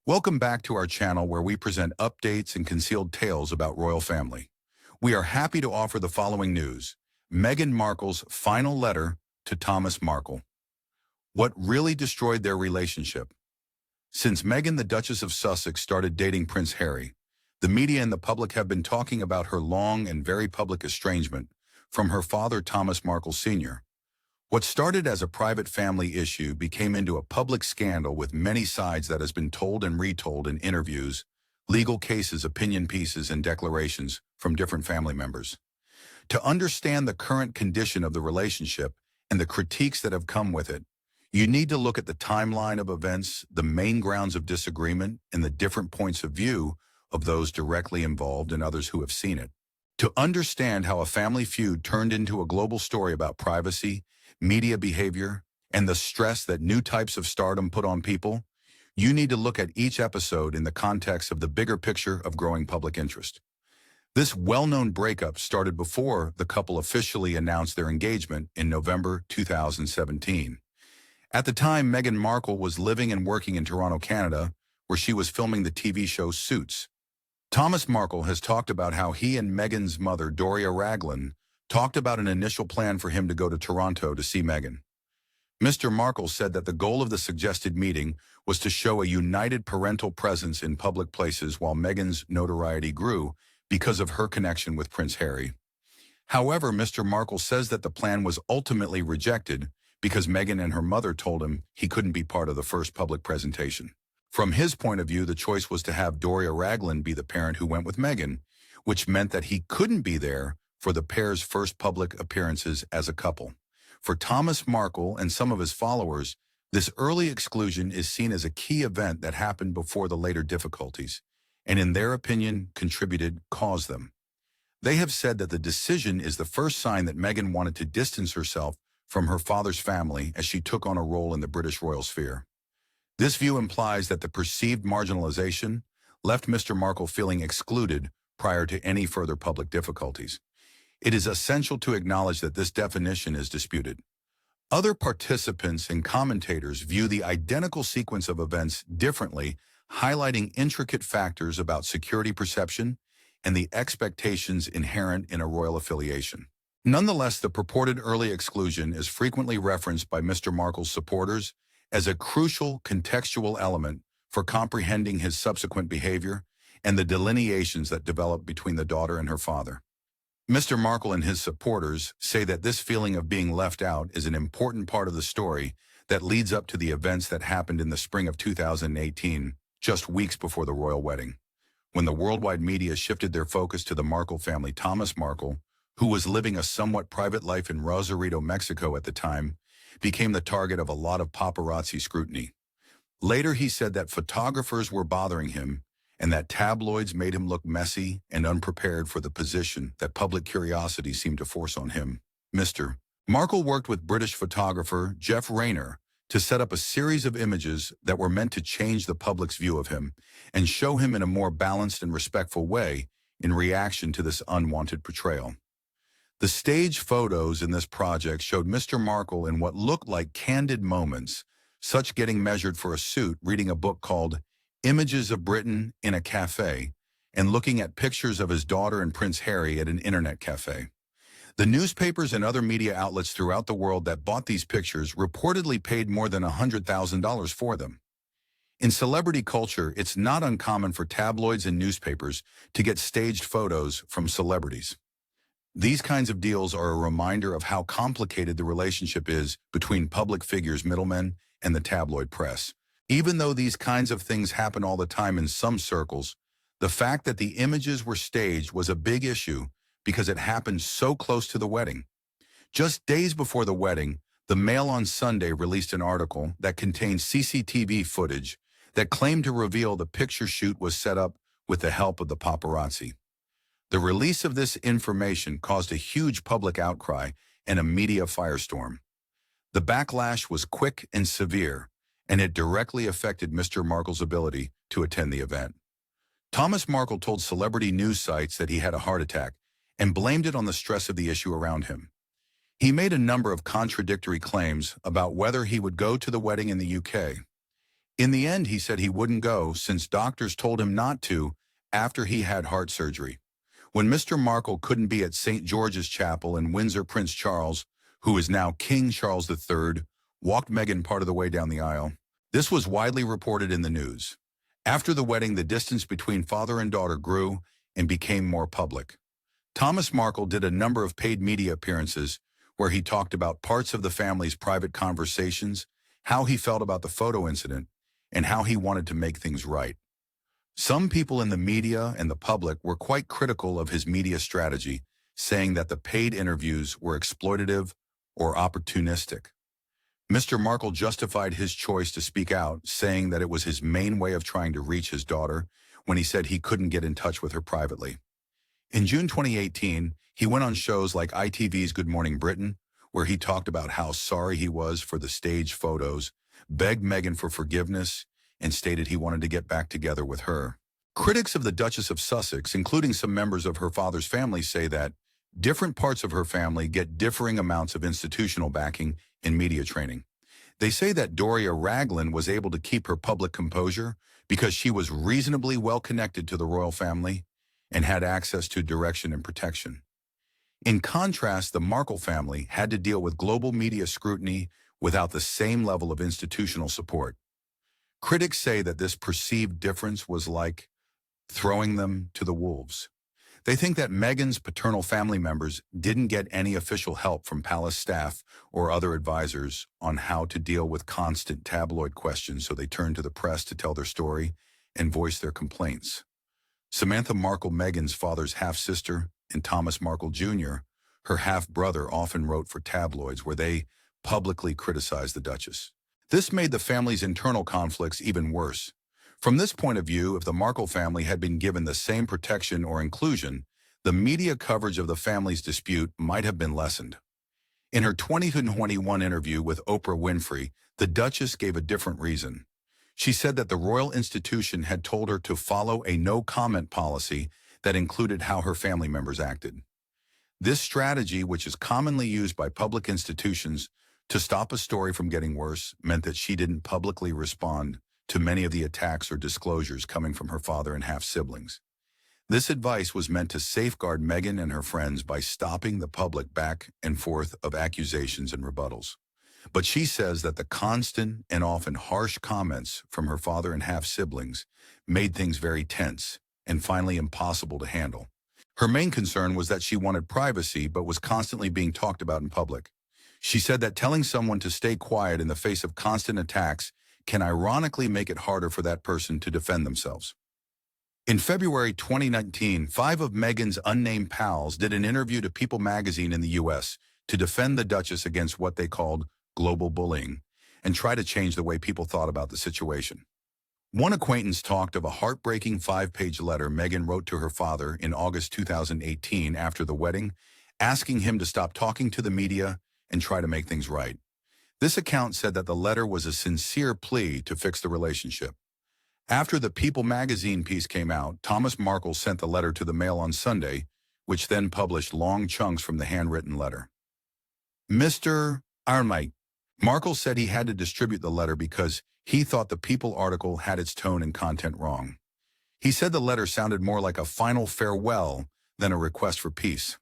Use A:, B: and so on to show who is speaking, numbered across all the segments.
A: Welcome back to our channel where we present updates and concealed tales about royal family. We are happy to offer the following news. Meghan Markle's final letter to Thomas Markle. What really destroyed their relationship? Since Meghan, the Duchess of Sussex, started dating Prince Harry, the media and the public have been talking about her long and very public estrangement from her father, Thomas Markle Sr. What started as a private family issue became into a public scandal with many sides that has been told and retold in interviews, legal cases, opinion pieces, and declarations from different family members. To understand the current condition of the relationship and the critiques that have come with it, you need to look at the timeline of events, the main grounds of disagreement, and the different points of view of those directly involved and others who have seen it. To understand how a family feud turned into a global story about privacy, media behavior, and the stress that new types of stardom put on people, you need to look at each episode in the context of the bigger picture of growing public interest. This well-known breakup started before the couple officially announced their engagement in November 2017. At the time, Meghan Markle was living and working in Toronto, Canada, where she was filming the TV show Suits. Thomas Markle has talked about how he and Meghan's mother, Doria Raglan, talked about an initial plan for him to go to Toronto to see Meghan. Mr. Markle said that the goal of the suggested meeting was to show a united parental presence in public places while Meghan's notoriety grew because of her connection with Prince Harry. However, Mr. Markle says that the plan was ultimately rejected because Meghan and her mother told him he couldn't be part of the first public presentation. From his point of view, the choice was to have Doria Raglan be the parent who went with Meghan, which meant that he couldn't be there for the pair's first public appearances as a couple. For Thomas Markle and some of his followers, this early exclusion is seen as a key event that happened before the later difficulties, and in their opinion, caused them. They have said that the decision is the first sign that Meghan wanted to distance herself from her father's family as she took on a role in the British royal sphere. This view implies that the perceived marginalization left Mr. Markle feeling excluded prior to any further public difficulties. It is essential to acknowledge that this definition is disputed. Other participants and commentators view the identical sequence of events differently, highlighting intricate factors about security perception and the expectations inherent in a royal affiliation. Nonetheless, the purported early exclusion is frequently referenced by Mr. Markle's supporters as a crucial contextual element for comprehending his subsequent behavior and the delineations that developed between the daughter and her father. Mr. Markle and his supporters say that this feeling of being left out is an important part of the story that leads up to the events that happened in the spring of 2018, just weeks before the royal wedding. When the worldwide media shifted their focus to the Markle family, Thomas Markle, who was living a somewhat private life in Rosarito, Mexico at the time, became the target of a lot of paparazzi scrutiny. Later, he said that photographers were bothering him and that tabloids made him look messy and unprepared for the position that public curiosity seemed to force on him. Mr. Markle worked with British photographer Jeff Trainor to set up a series of images that were meant to change the public's view of him and show him in a more balanced and respectful way in reaction to this unwanted portrayal. The stage photos in this project showed Mr. Markle in what looked like candid moments, such getting measured for a suit, reading a book called Images of Britain in a Cafe, and looking at pictures of his daughter and Prince Harry at an internet cafe. The newspapers and other media outlets throughout the world that bought these pictures reportedly paid more than $100,000 for them. In celebrity culture, it's not uncommon for tabloids and newspapers to get staged photos from celebrities. These kinds of deals are a reminder of how complicated the relationship is between public figures, middlemen, and the tabloid press. Even though these kinds of things happen all the time in some circles, the fact that the images were staged was a big issue because it happened so close to the wedding. Just days before the wedding, the Mail on Sunday released an article that contained CCTV footage that claimed to reveal the picture shoot was set up with the help of the paparazzi. The release of this information caused a huge public outcry and a media firestorm. The backlash was quick and severe, and it directly affected Mr. Markle's ability to attend the event. Thomas Markle told celebrity news sites that he had a heart attack and blamed it on the stress of the issue around him. He made a number of contradictory claims about whether he would go to the wedding in the UK. In the end, he said he wouldn't go since doctors told him not to after he had heart surgery. When Mr. Markle couldn't be at St. George's Chapel in Windsor, Prince Charles, who is now King Charles III, walked Meghan part of the way down the aisle. This was widely reported in the news. After the wedding, the distance between father and daughter grew and became more public. Thomas Markle did a number of paid media appearances where he talked about parts of the family's private conversations, how he felt about the photo incident, and how he wanted to make things right. Some people in the media and the public were quite critical of his media strategy, saying that the paid interviews were exploitative or opportunistic. Mr. Markle justified his choice to speak out, saying that it was his main way of trying to reach his daughter when he said he couldn't get in touch with her privately. In June 2018, he went on shows like ITV's Good Morning Britain, where he talked about how sorry he was for the staged photos, begged Meghan for forgiveness, and stated he wanted to get back together with her. Critics of the Duchess of Sussex, including some members of her father's family, say that different parts of her family get differing amounts of institutional backing in media training. They say that Doria Raglan was able to keep her public composure because she was reasonably well connected to the royal family and had access to direction and protection. In contrast, the Markle family had to deal with global media scrutiny without the same level of institutional support. Critics say that this perceived difference was like throwing them to the wolves. They think that Meghan's paternal family members didn't get any official help from palace staff or other advisors on how to deal with constant tabloid questions, so they turned to the press to tell their story and voice their complaints. Samantha Markle, Meghan's father's half-sister, and Thomas Markle Jr., her half-brother, often wrote for tabloids where they publicly criticized the Duchess. This made the family's internal conflicts even worse. From this point of view, if the Markle family had been given the same protection or inclusion, the media coverage of the family's dispute might have been lessened. In her 2021 interview with Oprah Winfrey, the Duchess gave a different reason. She said that the royal institution had told her to follow a no-comment policy that included how her family members acted. This strategy, which is commonly used by public institutions to stop a story from getting worse, meant that she didn't publicly respond to many of the attacks or disclosures coming from her father and half-siblings. This advice was meant to safeguard Meghan and her friends by stopping the public back and forth of accusations and rebuttals. But she says that the constant and often harsh comments from her father and half-siblings made things very tense and finally impossible to handle. Her main concern was that she wanted privacy but was constantly being talked about in public. She said that telling someone to stay quiet in the face of constant attacks can ironically make it harder for that person to defend themselves. In February 2019, 5 of Meghan's unnamed pals did an interview to People magazine in the U.S. to defend the Duchess against what they called global bullying and try to change the way people thought about the situation. One acquaintance talked of a heartbreaking 5-page letter Meghan wrote to her father in August 2018 after the wedding, asking him to stop talking to the media and try to make things right. This account said that the letter was a sincere plea to fix the relationship. After the People magazine piece came out, Thomas Markle sent the letter to the Mail on Sunday, which then published long chunks from the handwritten letter. Mr. Ironmite. Markle said he had to distribute the letter because he thought the People article had its tone and content wrong. He said the letter sounded more like a final farewell than a request for peace.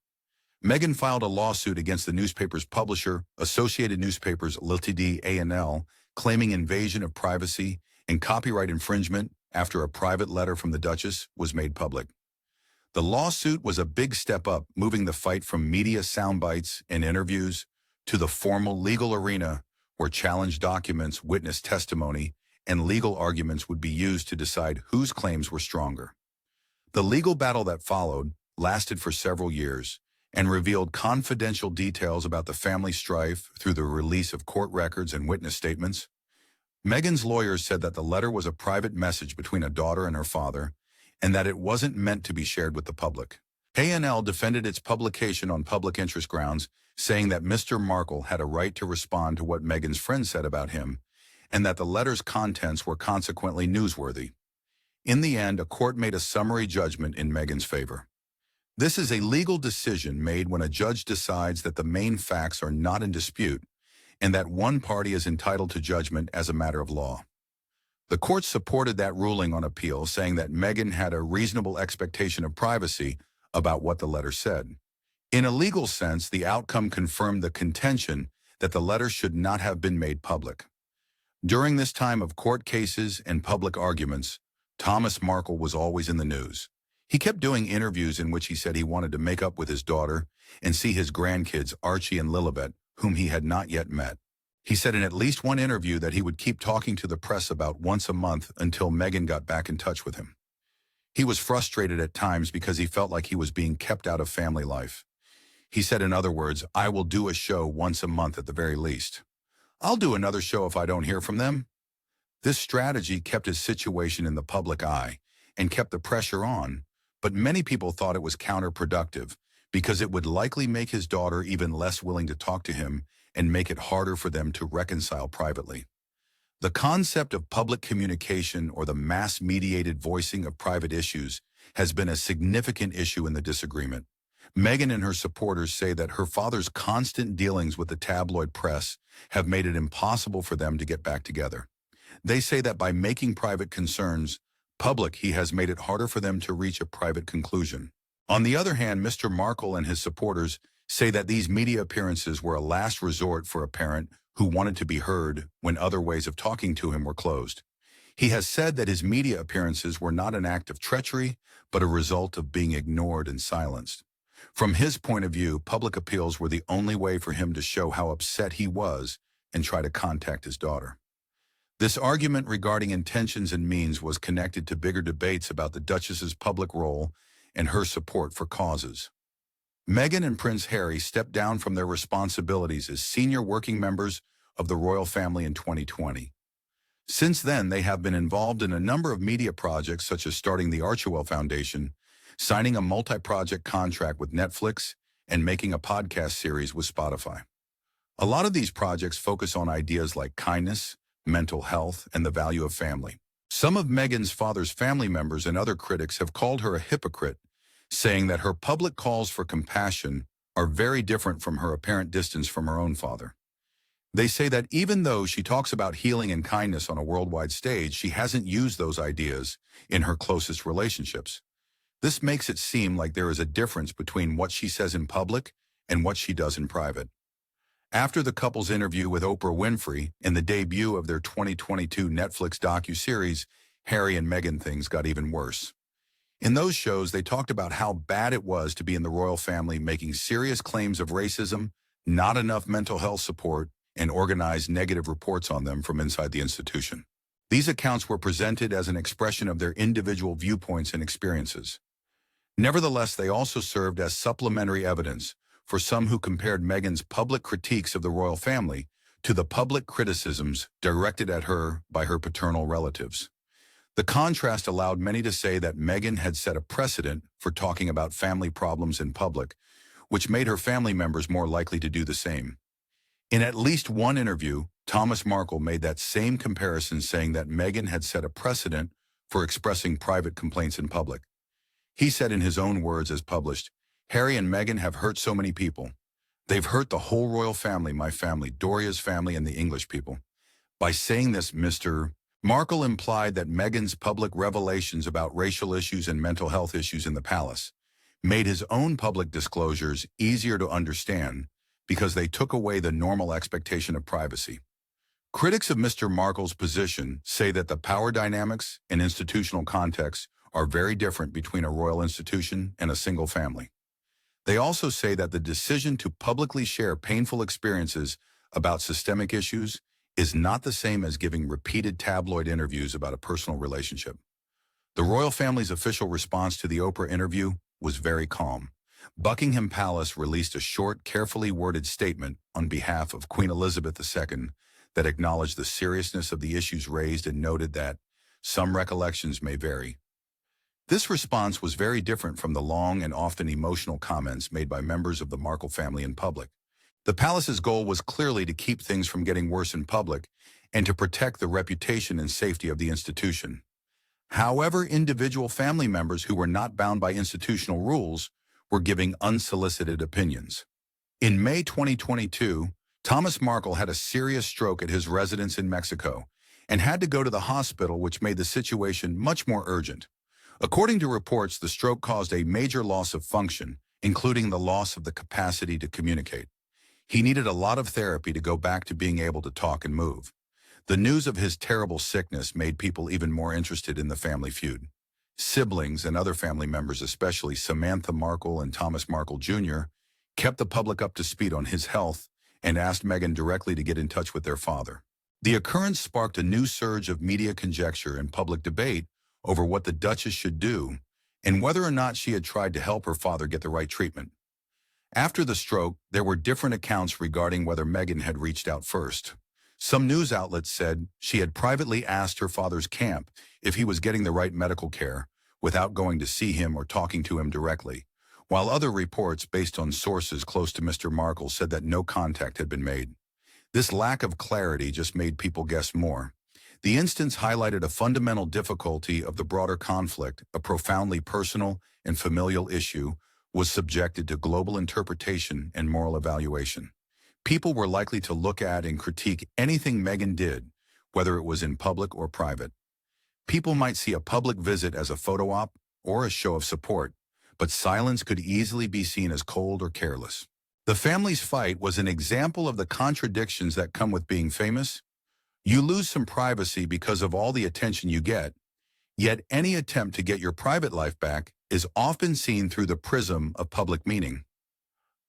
A: Meghan filed a lawsuit against the newspaper's publisher, Associated Newspapers Ltd. A&L, claiming invasion of privacy and copyright infringement after a private letter from the Duchess was made public. The lawsuit was a big step up, moving the fight from media soundbites and interviews to the formal legal arena where challenged documents, witness testimony, and legal arguments would be used to decide whose claims were stronger. The legal battle that followed lasted for several years and revealed confidential details about the family strife through the release of court records and witness statements. Meghan's lawyers said that the letter was a private message between a daughter and her father, and that it wasn't meant to be shared with the public. A&L defended its publication on public interest grounds, saying that Mr. Markle had a right to respond to what Meghan's friends said about him, and that the letter's contents were consequently newsworthy. In the end, a court made a summary judgment in Meghan's favor. This is a legal decision made when a judge decides that the main facts are not in dispute and that one party is entitled to judgment as a matter of law. The court supported that ruling on appeal, saying that Meghan had a reasonable expectation of privacy about what the letter said. In a legal sense, the outcome confirmed the contention that the letter should not have been made public. During this time of court cases and public arguments, Thomas Markle was always in the news. He kept doing interviews in which he said he wanted to make up with his daughter and see his grandkids Archie and Lilibet, whom he had not yet met. He said in at least one interview that he would keep talking to the press about once a month until Meghan got back in touch with him. He was frustrated at times because he felt like he was being kept out of family life. He said, in other words, "I will do a show once a month at the very least. I'll do another show if I don't hear from them." This strategy kept his situation in the public eye and kept the pressure on, but many people thought it was counterproductive because it would likely make his daughter even less willing to talk to him and make it harder for them to reconcile privately. The concept of public communication, or the mass-mediated voicing of private issues, has been a significant issue in the disagreement. Meghan and her supporters say that her father's constant dealings with the tabloid press have made it impossible for them to get back together. They say that by making private concerns public, he has made it harder for them to reach a private conclusion. On the other hand, Mr. Markle and his supporters say that these media appearances were a last resort for a parent who wanted to be heard when other ways of talking to him were closed. He has said that his media appearances were not an act of treachery, but a result of being ignored and silenced. From his point of view, public appeals were the only way for him to show how upset he was and try to contact his daughter. This argument regarding intentions and means was connected to bigger debates about the Duchess's public role and her support for causes. Meghan and Prince Harry stepped down from their responsibilities as senior working members of the royal family in 2020. Since then, they have been involved in a number of media projects, such as starting the Archewell Foundation, signing a multi-project contract with Netflix, and making a podcast series with Spotify. A lot of these projects focus on ideas like kindness, mental health, and the value of family. Some of Meghan's father's family members and other critics have called her a hypocrite, saying that her public calls for compassion are very different from her apparent distance from her own father. They say that even though she talks about healing and kindness on a worldwide stage, she hasn't used those ideas in her closest relationships. This makes it seem like there is a difference between what she says in public and what she does in private. After the couple's interview with Oprah Winfrey and the debut of their 2022 Netflix docuseries, Harry and Meghan, things got even worse. In those shows, they talked about how bad it was to be in the royal family, making serious claims of racism, not enough mental health support, and organized negative reports on them from inside the institution. These accounts were presented as an expression of their individual viewpoints and experiences. Nevertheless, they also served as supplementary evidence for some who compared Meghan's public critiques of the royal family to the public criticisms directed at her by her paternal relatives. The contrast allowed many to say that Meghan had set a precedent for talking about family problems in public, which made her family members more likely to do the same. In at least one interview, Thomas Markle made that same comparison, saying that Meghan had set a precedent for expressing private complaints in public. He said in his own words, as published, "Harry and Meghan have hurt so many people. They've hurt the whole royal family, my family, Doria's family, and the English people." By saying this, Mr. Markle implied that Meghan's public revelations about racial issues and mental health issues in the palace made his own public disclosures easier to understand because they took away the normal expectation of privacy. Critics of Mr. Markle's position say that the power dynamics and institutional context are very different between a royal institution and a single family. They also say that the decision to publicly share painful experiences about systemic issues is not the same as giving repeated tabloid interviews about a personal relationship. The royal family's official response to the Oprah interview was very calm. Buckingham Palace released a short, carefully worded statement on behalf of Queen Elizabeth II that acknowledged the seriousness of the issues raised and noted that some recollections may vary. This response was very different from the long and often emotional comments made by members of the Markle family in public. The palace's goal was clearly to keep things from getting worse in public and to protect the reputation and safety of the institution. However, individual family members who were not bound by institutional rules were giving unsolicited opinions. In May 2022, Thomas Markle had a serious stroke at his residence in Mexico, and had to go to the hospital, which made the situation much more urgent. According to reports, the stroke caused a major loss of function, including the loss of the capacity to communicate. He needed a lot of therapy to go back to being able to talk and move. The news of his terrible sickness made people even more interested in the family feud. Siblings and other family members, especially Samantha Markle and Thomas Markle Jr., kept the public up to speed on his health and asked Meghan directly to get in touch with their father. The occurrence sparked a new surge of media conjecture and public debate over what the Duchess should do and whether or not she had tried to help her father get the right treatment. After the stroke, there were different accounts regarding whether Meghan had reached out first. Some news outlets said she had privately asked her father's camp if he was getting the right medical care without going to see him or talking to him directly, while other reports based on sources close to Mr. Markle said that no contact had been made. This lack of clarity just made people guess more. The instance highlighted a fundamental difficulty of the broader conflict. A profoundly personal and familial issue was subjected to global interpretation and moral evaluation. People were likely to look at and critique anything Meghan did, whether it was in public or private. People might see a public visit as a photo op or a show of support, but silence could easily be seen as cold or careless. The family's fight was an example of the contradictions that come with being famous. You lose some privacy because of all the attention you get, yet any attempt to get your private life back is often seen through the prism of public meaning.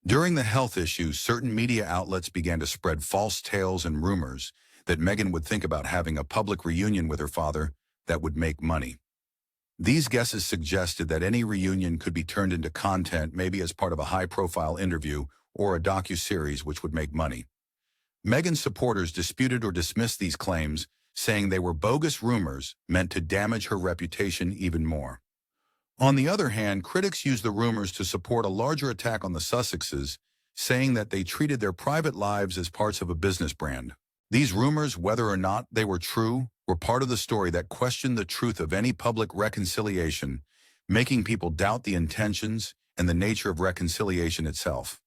A: During the health issues, certain media outlets began to spread false tales and rumors that Meghan would think about having a public reunion with her father that would make money. These guesses suggested that any reunion could be turned into content, maybe as part of a high-profile interview or a docu-series which would make money. Meghan's supporters disputed or dismissed these claims, saying they were bogus rumors meant to damage her reputation even more. On the other hand, critics used the rumors to support a larger attack on the Sussexes, saying that they treated their private lives as parts of a business brand. These rumors, whether or not they were true, were part of the story that questioned the truth of any public reconciliation, making people doubt the intentions and the nature of reconciliation itself.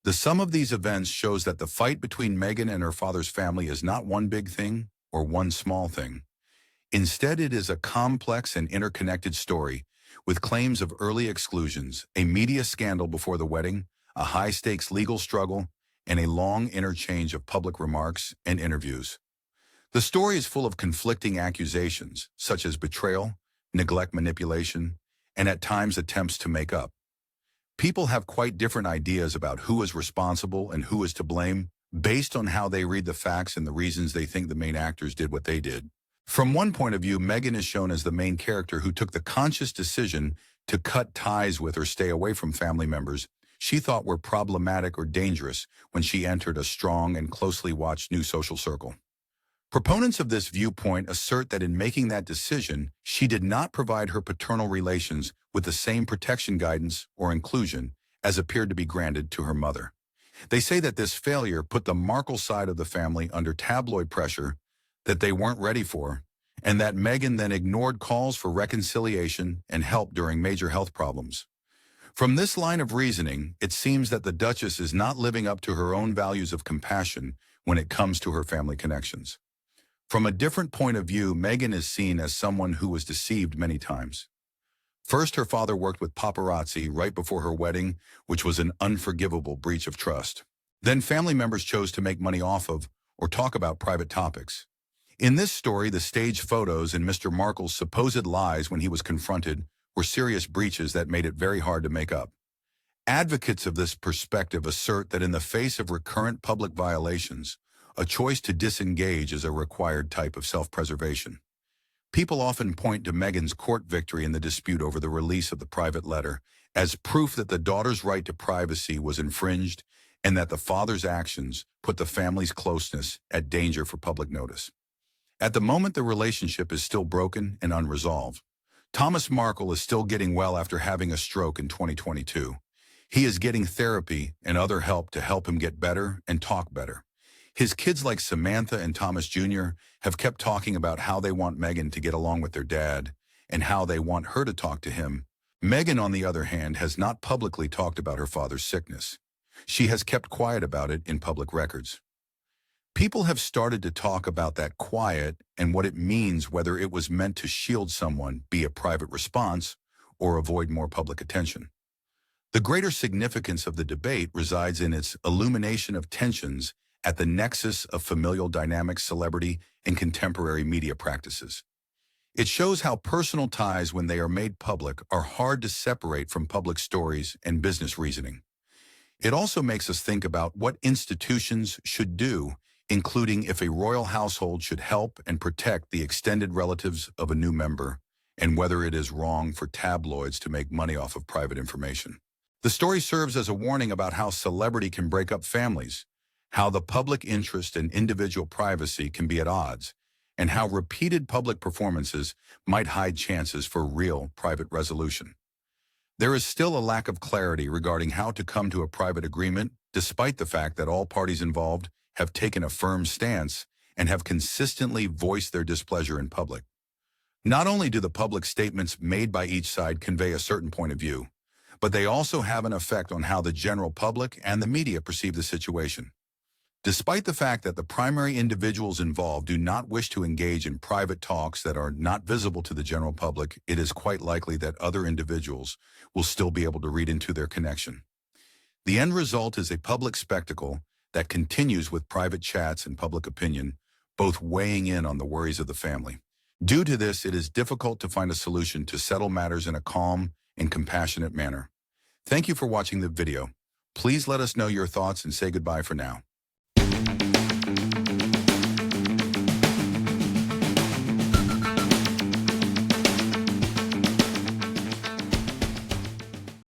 A: The sum of these events shows that the fight between Meghan and her father's family is not one big thing or one small thing. Instead, it is a complex and interconnected story, with claims of early exclusions, a media scandal before the wedding, a high-stakes legal struggle, and a long interchange of public remarks and interviews. The story is full of conflicting accusations, such as betrayal, neglect, manipulation, and at times attempts to make up. People have quite different ideas about who is responsible and who is to blame, based on how they read the facts and the reasons they think the main actors did what they did. From one point of view, Meghan is shown as the main character who took the conscious decision to cut ties with or stay away from family members she thought were problematic or dangerous when she entered a strong and closely watched new social circle. Proponents of this viewpoint assert that in making that decision, she did not provide her paternal relations with the same protection, guidance, or inclusion as appeared to be granted to her mother. They say that this failure put the Markle side of the family under tabloid pressure that they weren't ready for, and that Meghan then ignored calls for reconciliation and help during major health problems. From this line of reasoning, it seems that the Duchess is not living up to her own values of compassion when it comes to her family connections. From a different point of view, Meghan is seen as someone who was deceived many times. First, her father worked with paparazzi right before her wedding, which was an unforgivable breach of trust. Then family members chose to make money off of or talk about private topics. In this story, the staged photos and Mr. Markle's supposed lies when he was confronted were serious breaches that made it very hard to make up. Advocates of this perspective assert that in the face of recurrent public violations, a choice to disengage is a required type of self-preservation. People often point to Meghan's court victory in the dispute over the release of the private letter as proof that the daughter's right to privacy was infringed and that the father's actions put the family's closeness at danger for public notice. At the moment, the relationship is still broken and unresolved. Thomas Markle is still getting well after having a stroke in 2022. He is getting therapy and other help to help him get better and talk better. His kids like Samantha and Thomas Jr. have kept talking about how they want Meghan to get along with their dad and how they want her to talk to him. Meghan, on the other hand, has not publicly talked about her father's sickness. She has kept quiet about it in public records. People have started to talk about that quiet and what it means, whether it was meant to shield someone, be a private response, or avoid more public attention. The greater significance of the debate resides in its illumination of tensions at the nexus of familial dynamics, celebrity, and contemporary media practices. It shows how personal ties, when they are made public, are hard to separate from public stories and business reasoning. It also makes us think about what institutions should do, including if a royal household should help and protect the extended relatives of a new member, and whether it is wrong for tabloids to make money off of private information. The story serves as a warning about how celebrity can break up families, how the public interest and individual privacy can be at odds, and how repeated public performances might hide chances for real private resolution. There is still a lack of clarity regarding how to come to a private agreement, despite the fact that all parties involved have taken a firm stance and have consistently voiced their displeasure in public. Not only do the public statements made by each side convey a certain point of view, but they also have an effect on how the general public and the media perceive the situation. Despite the fact that the primary individuals involved do not wish to engage in private talks that are not visible to the general public, it is quite likely that other individuals will still be able to read into their connection. The end result is a public spectacle that continues with private chats and public opinion, both weighing in on the worries of the family. Due to this, it is difficult to find a solution to settle matters in a calm and compassionate manner. Thank you for watching the video. Please let us know your thoughts and say goodbye for now.